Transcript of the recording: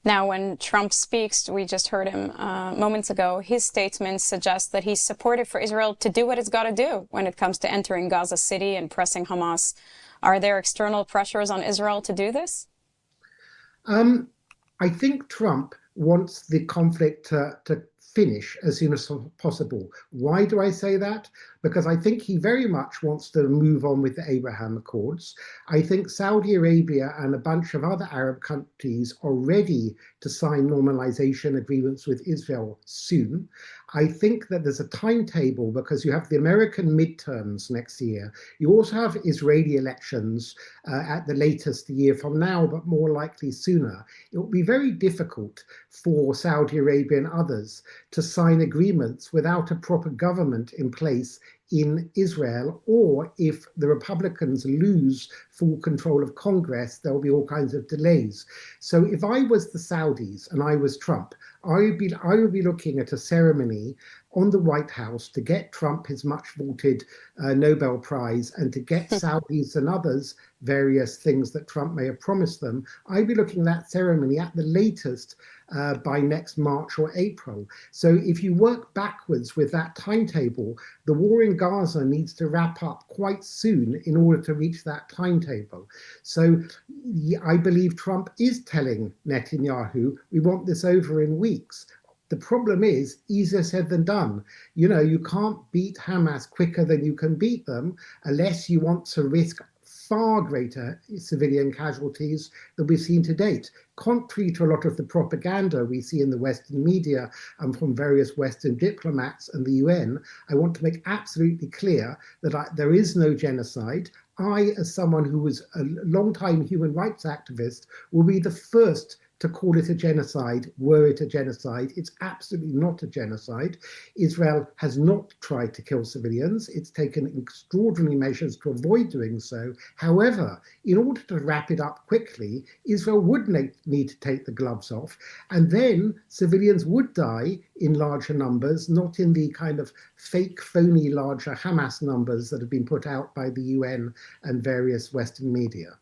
Now, when Trump speaks, we just heard him moments ago, his statements suggest that he's supportive for Israel to do what it's got to do when it comes to entering Gaza City and pressing Hamas. Are there external pressures on Israel to do this? Um, I think Trump wants the conflict to finish as soon as possible. Why do I say that? Because I think he very much wants to move on with the Abraham Accords. I think Saudi Arabia and a bunch of other Arab countries are ready to sign normalization agreements with Israel soon. I think that there's a timetable because you have the American midterms next year. You also have Israeli elections at the latest a year from now, but more likely sooner. It will be very difficult for Saudi Arabia and others to sign agreements without a proper government in place in Israel, or if the Republicans lose full control of Congress, there will be all kinds of delays. So if I was the Saudis and I was Trump, I would be looking at a ceremony on the White House to get Trump his much vaunted Nobel Prize and to get Saudis and others various things that Trump may have promised them. I'd be looking at that ceremony at the latest by next March or April. So if you work backwards with that timetable, the war in Gaza needs to wrap up quite soon in order to reach that timetable. So I believe Trump is telling Netanyahu, we want this over in weeks. The problem is easier said than done. You know, you can't beat Hamas quicker than you can beat them unless you want to risk far greater civilian casualties than we've seen to date. Contrary to a lot of the propaganda we see in the Western media and from various Western diplomats and the UN, I want to make absolutely clear that there is no genocide. I, as someone who was a long-time human rights activist, will be the first to call it a genocide, were it a genocide. It's absolutely not a genocide. Israel has not tried to kill civilians. It's taken extraordinary measures to avoid doing so. However, in order to wrap it up quickly, Israel would need to take the gloves off, and then civilians would die in larger numbers, not in the kind of fake, phony, larger Hamas numbers that have been put out by the UN and various Western media.